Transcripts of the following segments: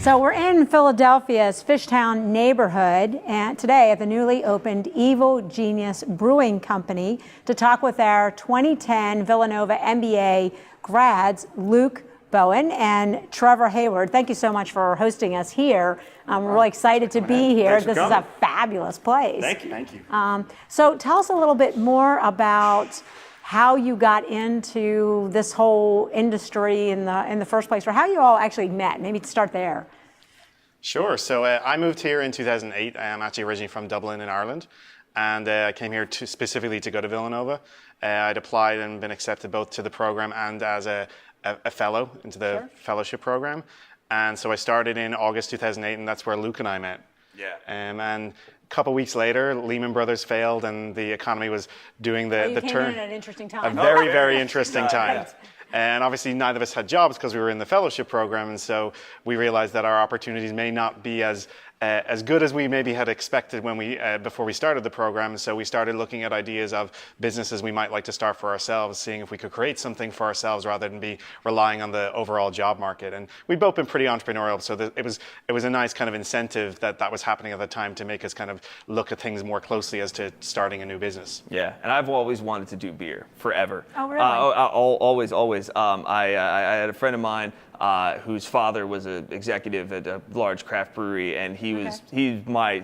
So we're in Philadelphia's Fishtown neighborhood, and today at the newly opened Evil Genius Brewing Company to talk with our 2010 Villanova MBA grads, Luke, Bowen, and Trevor Hayward. Thank you so much for hosting us here. We're really excited to be here. This is a fabulous place. Thank you. Thank you. So tell us a little bit more about how you got into this whole industry in the first place, or how you all actually met. Maybe to start there. Sure. So I moved here in 2008. I'm actually originally from Dublin in Ireland, and I came here specifically to go to Villanova. I'd applied and been accepted both to the program and as a fellow into the fellowship program. And so I started in August 2008, and that's where Luke and I met. Yeah. And a couple weeks later, Lehman Brothers failed, and the economy was doing the turn. Came in at an interesting time. A very, very interesting time. Right. And obviously, neither of us had jobs because we were in the fellowship program, and so we realized that our opportunities may not be as good as we maybe had expected when before we started the program. So we started looking at ideas of businesses we might like to start for ourselves, seeing if we could create something for ourselves rather than be relying on the overall job market. And we'd both been pretty entrepreneurial, so it was a nice kind of incentive that was happening at the time to make us kind of look at things more closely as to starting a new business. Yeah, and I've always wanted to do beer forever. Oh, really? Always. I had a friend of mine whose father was an executive at a large craft brewery, and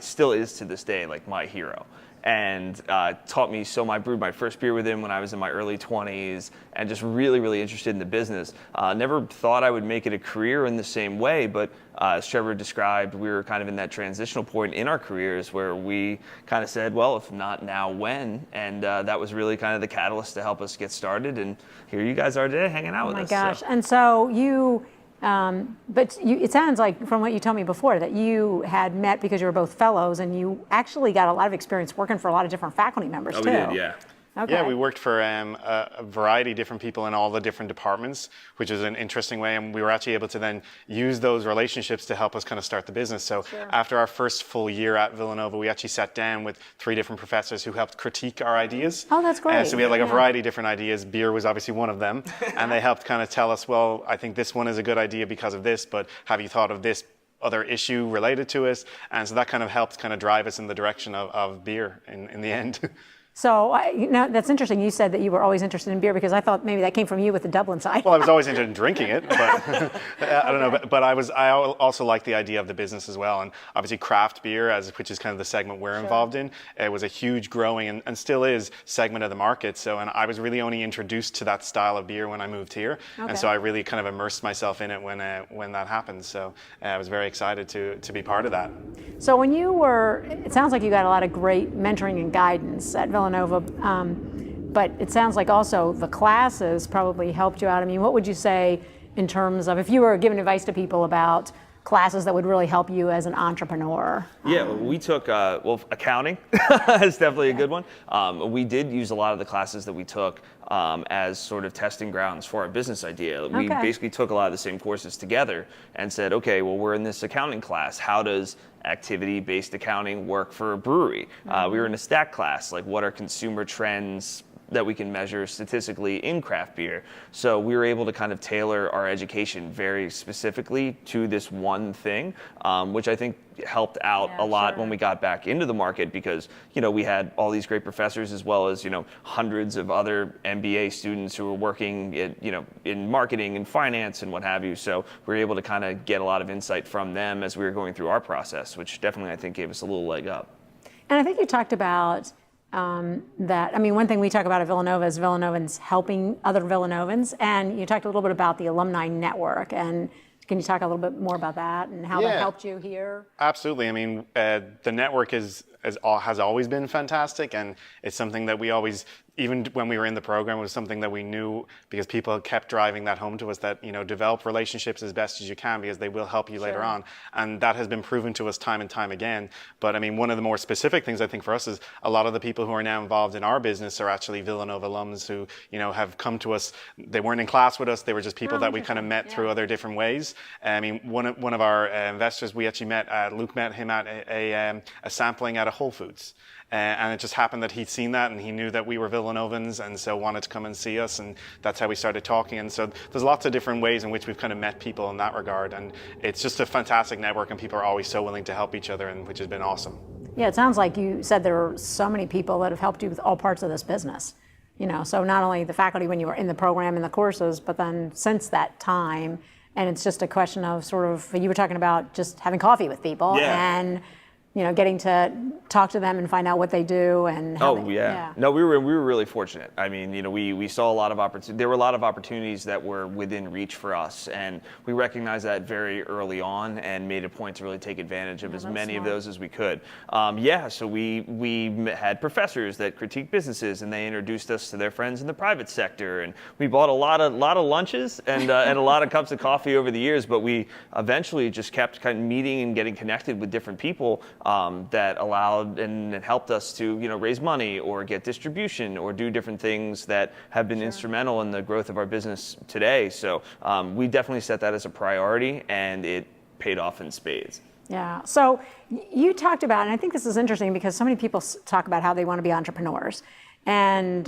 still is to this day like my hero, and taught me. So I brewed my first beer with him when I was in my early 20s, and just really, really interested in the business. Never thought I would make it a career in the same way, but as Trevor described, we were kind of in that transitional point in our careers where we kind of said, well, if not now, when? And that was really kind of the catalyst to help us get started. And here you guys are today hanging out with us. Oh my gosh. So. And so you, it sounds like from what you told me before that you had met because you were both fellows, and you actually got a lot of experience working for a lot of different faculty members too. We did, yeah. Okay. Yeah, we worked for a variety of different people in all the different departments, which is an interesting way. And we were actually able to then use those relationships to help us kind of start the business. So after our first full year at Villanova, we actually sat down with 3 different professors who helped critique our ideas. Oh, that's great. So we had like a variety of different ideas. Beer was obviously one of them. And they helped kind of tell us, well, I think this one is a good idea because of this, but have you thought of this other issue related to us? And so that kind of helped kind of drive us in the direction of beer in the end. So that's interesting. You said that you were always interested in beer, because I thought maybe that came from you with the Dublin side. Well, I was always interested in drinking it, but I don't know. But I also like the idea of the business as well. And obviously craft beer, which is kind of the segment we're involved in, it was a huge growing and still is segment of the market. So, and I was really only introduced to that style of beer when I moved here. Okay. And so I really kind of immersed myself in it when that happened. So I was very excited to be part of that. So when it sounds like you got a lot of great mentoring and guidance at Villanova, but it sounds like also the classes probably helped you out. I mean, what would you say in terms of, if you were giving advice to people about classes that would really help you as an entrepreneur? Yeah, we took, accounting is definitely a good one. We did use a lot of the classes that we took as sort of testing grounds for our business idea. We basically took a lot of the same courses together and said, okay, well, we're in this accounting class. How does activity-based accounting work for a brewery? We were in a stat class, like what are consumer trends that we can measure statistically in craft beer. So we were able to kind of tailor our education very specifically to this one thing, which I think helped out a lot when we got back into the market, because we had all these great professors, as well as hundreds of other MBA students who were working in marketing and finance and what have you. So we were able to kind of get a lot of insight from them as we were going through our process, which definitely I think gave us a little leg up. And I think you talked about one thing we talk about at Villanova is Villanovans helping other Villanovans, and you talked a little bit about the alumni network, and can you talk a little bit more about that and how that helped you here? Absolutely. I mean, the network has always been fantastic, and it's something that we always, even when we were in the program, was something that we knew, because people kept driving that home to us, that develop relationships as best as you can, because they will help you later on, and that has been proven to us time and time again. But I mean, one of the more specific things I think for us is a lot of the people who are now involved in our business are actually Villanova alums who have come to us. They weren't in class with us; they were just people that we kind of met through other different ways. I mean, one of our investors, we actually met. Luke met him at a sampling at a Whole Foods. And it just happened that he'd seen that, and he knew that we were Villanova Villanovans, and so wanted to come and see us, and that's how we started talking. And so there's lots of different ways in which we've kind of met people in that regard, and it's just a fantastic network, and people are always so willing to help each other, and which has been awesome. Yeah, it sounds like you said there are so many people that have helped you with all parts of this business. So not only the faculty when you were in the program and the courses, but then since that time, and it's just a question of sort of, you were talking about just having coffee with people and getting to talk to them and find out what they do and how No, we were really fortunate. I mean, we saw a lot of opportunities. There were a lot of opportunities that were within reach for us, and we recognized that very early on and made a point to really take advantage of as many of those as we could. So we had professors that critique businesses, and they introduced us to their friends in the private sector, and we bought a lot of lunches and a lot of cups of coffee over the years. But we eventually just kept kind of meeting and getting connected with different people. That allowed and helped us to raise money or get distribution or do different things that have been instrumental in the growth of our business today. So we definitely set that as a priority, and it paid off in spades. Yeah. So you talked about, and I think this is interesting because so many people talk about how they want to be entrepreneurs. And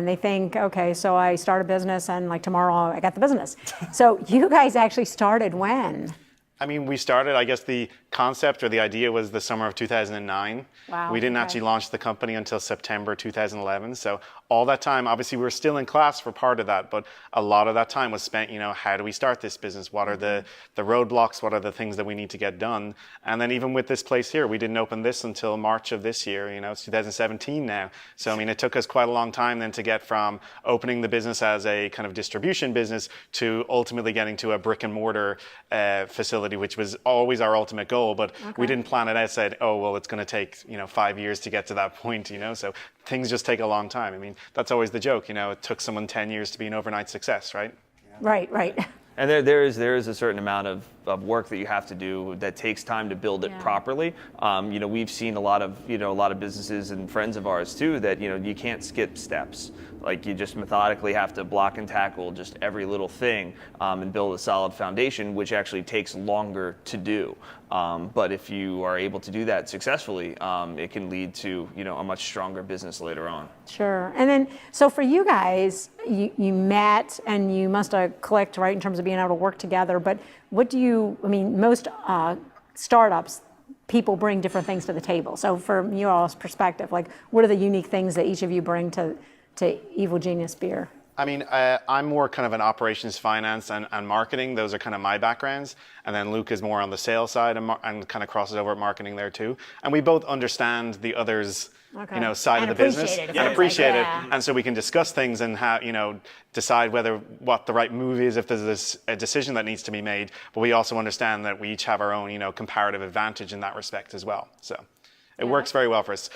they think, okay, so I start a business and like tomorrow I got the business. So you guys actually started when? I mean, we started, I guess the concept or the idea was the summer of 2009. Wow. We didn't actually launch the company until September 2011. So all that time, obviously we were still in class for part of that, but a lot of that time was spent, how do we start this business? What are the roadblocks? What are the things that we need to get done? And then even with this place here, we didn't open this until March of this year. It's 2017 now. So, I mean, it took us quite a long time then to get from opening the business as a kind of distribution business to ultimately getting to a brick and mortar facility, which was always our ultimate goal. But we didn't plan it out, said, oh, well, it's going to take, 5 years to get to that point, So things just take a long time. I mean, that's always the joke, it took someone 10 years to be an overnight success, right? Right. And there is a certain amount of work that you have to do that takes time to build it properly. We've seen a lot of businesses and friends of ours too that you can't skip steps. Like you just methodically have to block and tackle just every little thing and build a solid foundation, which actually takes longer to do. But if you are able to do that successfully, it can lead to a much stronger business later on. Sure. And then, so for you guys, you met and you must have clicked, right, in terms of being able to work together. But most startups, people bring different things to the table. So from your all's perspective, like what are the unique things that each of you bring to Evil Genius Beer? I mean, I'm more kind of an operations, finance, and marketing. Those are kind of my backgrounds. And then Luke is more on the sales side and kind of crosses over at marketing there too. And we both understand the other's, side of the business and appreciate it. And so we can discuss things and how, decide what the right move is if there's a decision that needs to be made. But we also understand that we each have our own, comparative advantage in that respect as well. So. It works very well for us.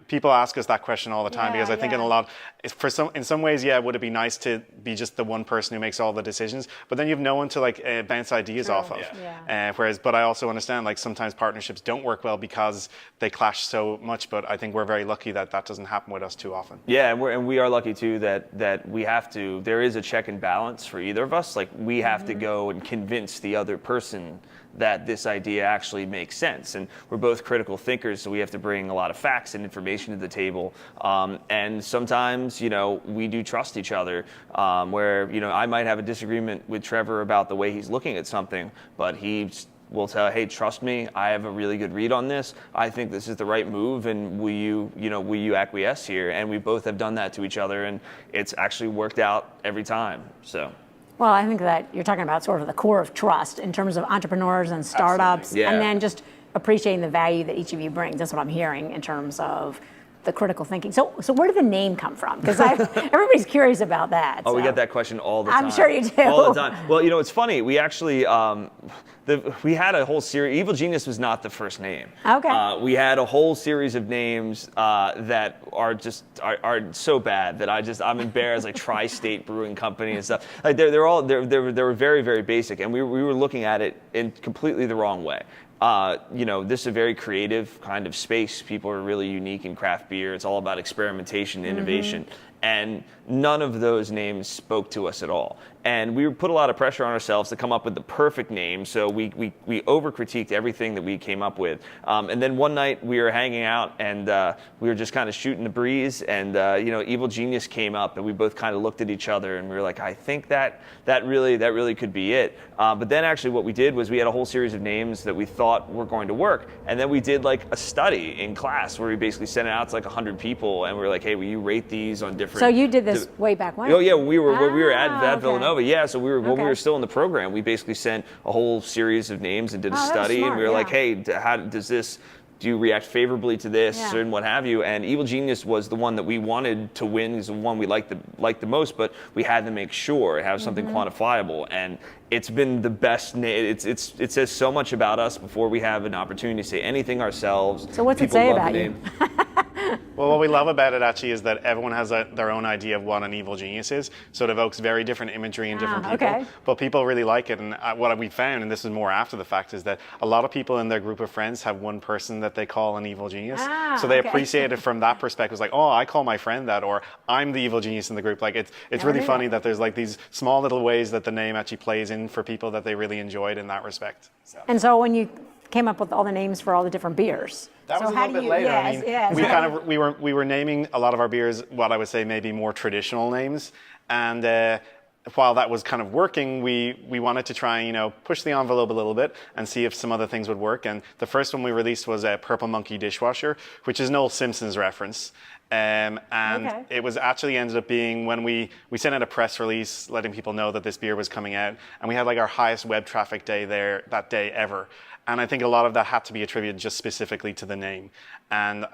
People ask us that question all the time because I think in some ways, would it be nice to be just the one person who makes all the decisions? But then you have no one to bounce ideas off of. But I also understand sometimes partnerships don't work well because they clash so much. But I think we're very lucky that doesn't happen with us too often. Yeah, and we are lucky too that we have to. There is a check and balance for either of us. Like we have to go and convince the other person that this idea actually makes sense. And we're both critical thinkers, so we have to bring a lot of facts and information to the table. And sometimes, we do trust each other, where, I might have a disagreement with Trevor about the way he's looking at something, but he will tell, hey, trust me, I have a really good read on this. I think this is the right move, and will you acquiesce here? And we both have done that to each other, and it's actually worked out every time, so. Well, I think that you're talking about sort of the core of trust in terms of entrepreneurs and startups, and then just appreciating the value that each of you brings. That's what I'm hearing in terms of the critical thinking. So where did the name come from? Because everybody's curious about that. Oh, we get that question all the time. I'm sure you do. All the time. Well, it's funny. We actually, we had a whole series. Evil Genius was not the first name. Okay. We had a whole series of names that are just are so bad that I'm embarrassed. Like Tri-State Brewing Company and stuff. Like they were very, very basic, and we were looking at it in completely the wrong way. This is a very creative kind of space. People are really unique in craft beer. It's all about experimentation, innovation. And none of those names spoke to us at all. And we put a lot of pressure on ourselves to come up with the perfect name. So we over-critiqued everything that we came up with. And then one night we were hanging out and we were just kind of shooting the breeze. And Evil Genius came up, and we both kind of looked at each other and we were like, I think that really could be it. But then actually what we did was we had a whole series of names that we thought were going to work. And then we did like a study in class where we basically sent it out to like 100 people, and we were like, hey, will you rate these on different... So you did this way back when? Oh yeah, we were at okay. Villanova. Yeah, so when we were still in the program, we basically sent a whole series of names and did a study, smart, and we were like, hey, how does this... Do you react favorably to this, and what have you? And Evil Genius was the one that we wanted to win. Is the one we liked the most, but we had to make sure it have something quantifiable. And it's been the best name. It says so much about us before we have an opportunity to say anything ourselves. So what's it say about you? Well, what we love about it actually is that everyone has their own idea of what an evil genius is. So it evokes very different imagery in different people. Okay. But people really like it. And what we found, and this is more after the fact, is that a lot of people in their group of friends have one person that they call an evil genius. So they appreciate it from that perspective. It's like, oh, I call my friend that, or I'm the evil genius in the group. Like it's really funny that there's like these small little ways that the name actually plays in for people that they really enjoyed in that respect. And so when you came up with all the names for all the different beers. That was a little bit later. Yes, we were naming a lot of our beers what I would say maybe more traditional names, and while that was kind of working, we wanted to try and push the envelope a little bit and see if some other things would work. And the first one we released was a Purple Monkey Dishwasher, which is an old Simpsons reference. It was actually ended up being when we sent out a press release letting people know that this beer was coming out, and we had like our highest web traffic day there that day ever. And I think a lot of that had to be attributed just specifically to the name. And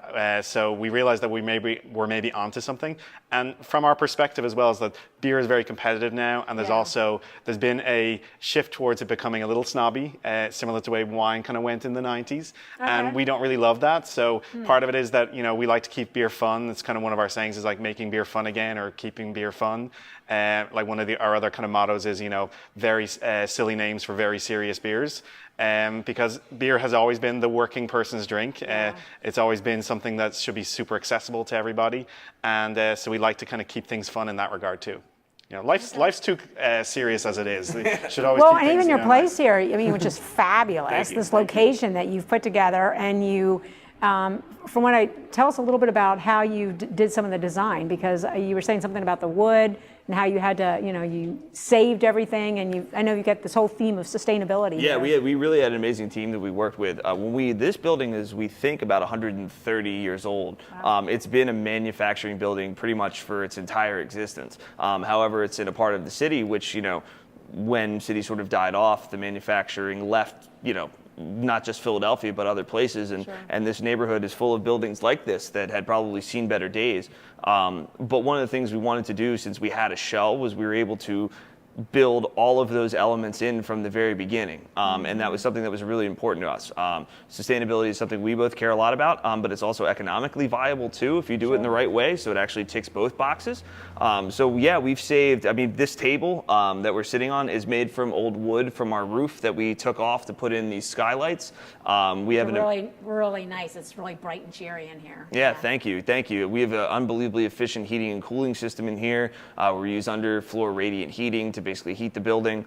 so we realized that we're maybe onto something. And from our perspective as well, is that beer is very competitive now, and there's been a shift towards it becoming a little snobby, similar to the way wine kind of went in the 90s. And we don't really love that. So part of it is that we like to keep beer fun. It's kind of one of our sayings is like making beer fun again, or keeping beer fun. Like one of our other kind of mottos is very silly names for very serious beers. Because beer has always been the working person's drink. It's always been something that should be super accessible to everybody. And so we like to kind of keep things fun in that regard too. Life's too serious as it is. Should always well, keep and things, even your place here, I mean, which is fabulous. This location that you've put together, and you, from what tell us a little bit about how you did some of the design, because you were saying something about the wood and how you had to, you saved everything, and I know you get this whole theme of sustainability. Yeah, we really had an amazing team that we worked with. This building is, we think, about 130 years old. Wow. It's been a manufacturing building pretty much for its entire existence. However, it's in a part of the city which, when city sort of died off, the manufacturing left, not just Philadelphia, but other places. And this neighborhood is full of buildings like this that had probably seen better days. But one of the things we wanted to do, since we had a shell, was we were able to build all of those elements in from the very beginning. And that was something that was really important to us. Sustainability is something we both care a lot about, but it's also economically viable too if you do it in the right way, so it actually ticks both boxes. We've saved, this table that we're sitting on is made from old wood from our roof that we took off to put in these skylights. We have really nice. It's really bright and cheery in here. Yeah, thank you. We have an unbelievably efficient heating and cooling system in here. We use underfloor radiant heating to basically heat the building.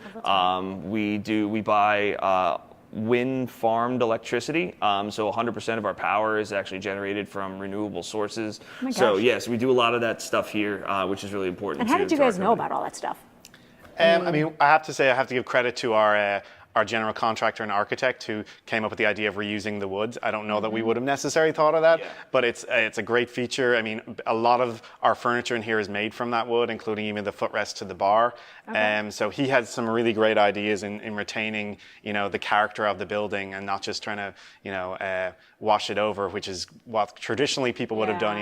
We buy wind farmed electricity. So 100% of our power is actually generated from renewable sources. Oh my gosh. So yes, we do a lot of that stuff here, which is really important. And how did you guys know about all that stuff? I have to say, I have to give credit to our general contractor and architect who came up with the idea of reusing the wood. I don't know that we would have necessarily thought of that, but it's a great feature. A lot of our furniture in here is made from that wood, including even the footrest to the bar. So he had some really great ideas in retaining, the character of the building and not just trying to, wash it over, which is what traditionally people would have done.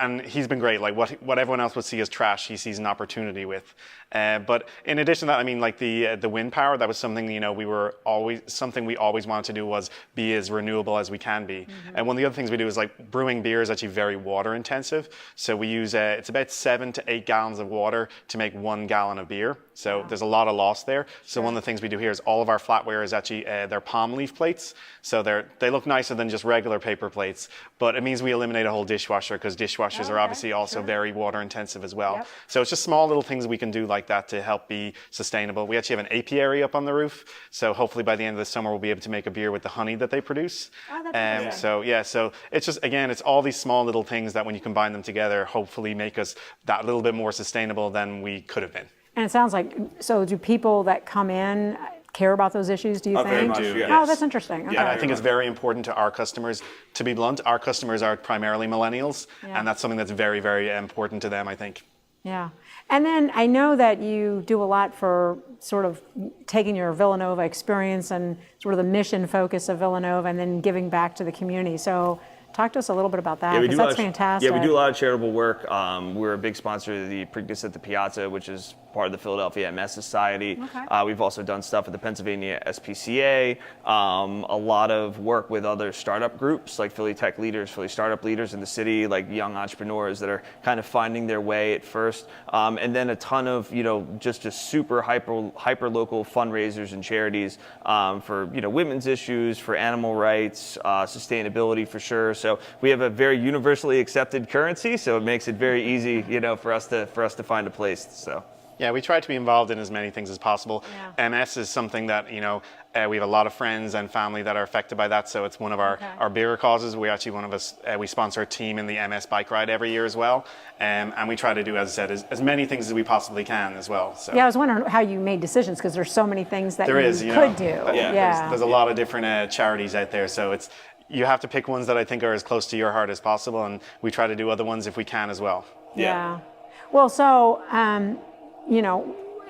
And he's been great. Like what everyone else would see as trash, he sees an opportunity with. But in addition to that, like the wind power, that was something something, something we always wanted to do was be as renewable as we can be. And one of the other things we do is like brewing beer is actually very water intensive. So we use, it's about 7 to 8 gallons of water to make 1 gallon of beer. So there's a lot of loss there. So one of the things we do here is all of our flatware is actually, they're palm leaf plates. So they look nicer than just regular paper plates, but it means we eliminate a whole dishwasher because dishwashers are obviously also very water intensive as well. So it's just small little things we can do like that to help be sustainable. We actually have an apiary up on the roof. So hopefully by the end of the summer, we'll be able to make a beer with the honey that they produce. So it's just, again, it's all these small little things that when you combine them together, hopefully make us that little bit more sustainable than we could have been. And it sounds like, so do people that come in care about those issues, do you think? Very much, yes. Oh, that's interesting. Okay. Yeah, I think it's very important to our customers. To be blunt, our customers are primarily millennials, and that's something that's very, very important to them, I think. Yeah. And then I know that you do a lot for sort of taking your Villanova experience and sort of the mission focus of Villanova and then giving back to the community. So talk to us a little bit about that, because that's fantastic. Yeah, we do a lot of charitable work. We're a big sponsor of the Preakness at the Piazza, which is part of the Philadelphia MS Society. We've also done stuff at the Pennsylvania SPCA, a lot of work with other startup groups like Philly Tech Leaders, Philly Startup Leaders in the city, like young entrepreneurs that are kind of finding their way at first. And then a ton of, just super hyper local fundraisers and charities for, women's issues, for animal rights, sustainability for sure. So we have a very universally accepted currency, so it makes it very easy, for us to find a place. So. Yeah, we try to be involved in as many things as possible. MS is something that, we have a lot of friends and family that are affected by that, so it's one of our bigger causes. We actually, we sponsor a team in the MS bike ride every year as well, and we try to do, as I said, as many things as we possibly can as well. So. Yeah, I was wondering how you made decisions, because there's so many things that you could do. There's a lot of different charities out there, so you have to pick ones that I think are as close to your heart as possible, and we try to do other ones if we can as well. Yeah. Well, so,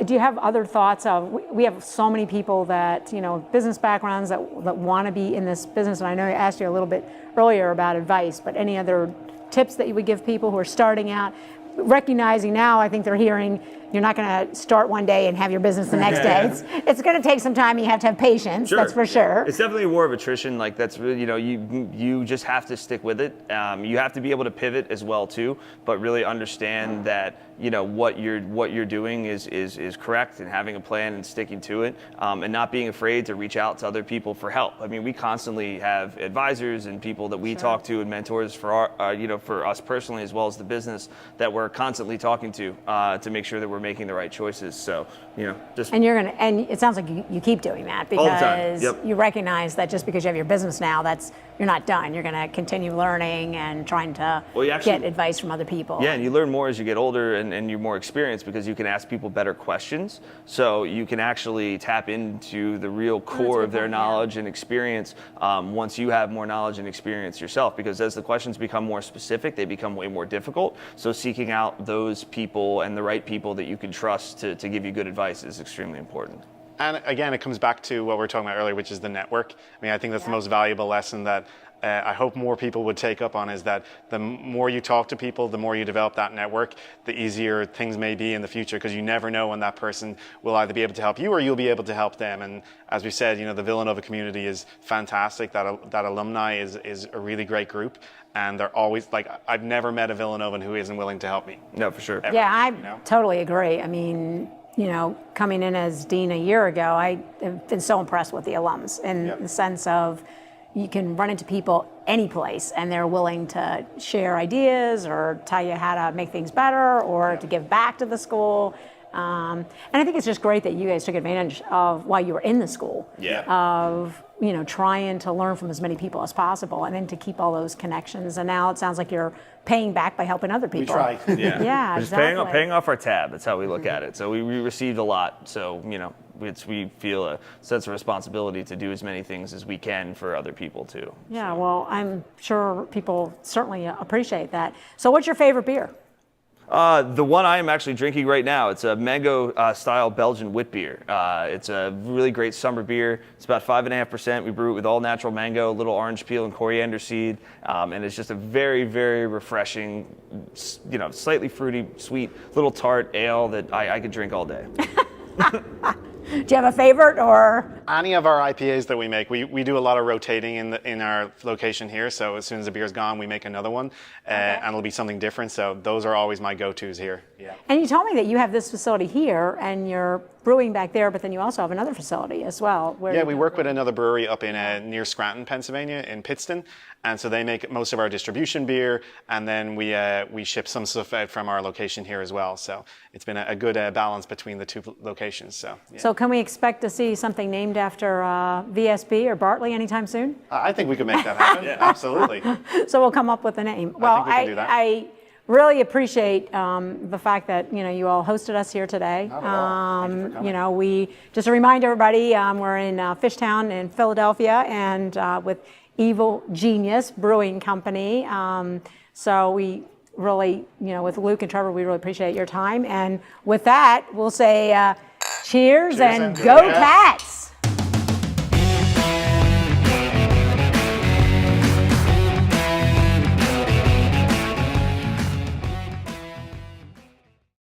do you have other thoughts of, we have so many people that, business backgrounds that want to be in this business, and I know I asked you a little bit earlier about advice, but any other tips that you would give people who are starting out, recognizing now, I think they're hearing, you're not going to start one day and have your business the next day. It's going to take some time. You have to have patience. That's for sure. It's definitely a war of attrition. Like that's really, you just have to stick with it. You have to be able to pivot as well too, but really understand that what you're doing is correct, and having a plan and sticking to it, and not being afraid to reach out to other people for help. I mean, we constantly have advisors and people that we talk to and mentors for for us personally as well as the business that we're constantly talking to make sure that we're making the right choices. So, just. And it sounds like you keep doing that, because you recognize that just because you have your business now, you're not done. You're going to continue learning and trying to get advice from other people. Yeah, and you learn more as you get older and you're more experienced, because you can ask people better questions. So you can actually tap into the real core of their knowledge and experience once you have more knowledge and experience yourself, because as the questions become more specific, they become way more difficult. So seeking out those people and the right people that you can trust to give you good advice is extremely important. And again, it comes back to what we were talking about earlier, which is the network. I mean, I think that's the most valuable lesson that I hope more people would take up on, is that the more you talk to people, the more you develop that network, the easier things may be in the future, because you never know when that person will either be able to help you or you'll be able to help them. And as we said, the Villanova community is fantastic. That alumni is a really great group. And they're always, I've never met a Villanovan who isn't willing to help me. No, for sure. Ever, I totally agree. I mean, coming in as dean a year ago, I have been so impressed with the alums in the sense of you can run into people any place and they're willing to share ideas or tell you how to make things better or to give back to the school. And I think it's just great that you guys took advantage of while you were in the school of trying to learn from as many people as possible, and then to keep all those connections. And now it sounds like you're paying back by helping other people. We try. Yeah, just exactly. paying off our tab. That's how we look at it. So we received a lot. So we feel a sense of responsibility to do as many things as we can for other people too. Yeah, well, I'm sure people certainly appreciate that. So what's your favorite beer? The one I am actually drinking right now, it's a mango style Belgian wit beer. It's a really great summer beer. It's about 5.5%. We brew it with all natural mango, a little orange peel and coriander seed, and it's just a very, very refreshing, slightly fruity, sweet, little tart ale that I could drink all day. Do you have a favorite or? Any of our IPAs that we make, we do a lot of rotating in our location here. So as soon as the beer's gone, we make another one, and it'll be something different. So those are always my go-tos here. Yeah. And you told me that you have this facility here, and you're brewing back there, but then you also have another facility as well. Yeah, we work with another brewery up in near Scranton, Pennsylvania, in Pittston, and so they make most of our distribution beer, and then we ship some stuff out from our location here as well. So it's been a good balance between the two locations. So. Yeah. So can we expect to see something named after VSB or Bartley anytime soon? I think we could make that happen. Yeah, absolutely. So we'll come up with a name. Well, I think we can do that. I really appreciate the fact that you all hosted us here today. Not at all. Thank you for coming. We just to remind everybody, we're in Fishtown in Philadelphia, and with Evil Genius Brewing Company. So we really, with Luke and Trevor, we really appreciate your time. And with that, we'll say cheers and go Cats.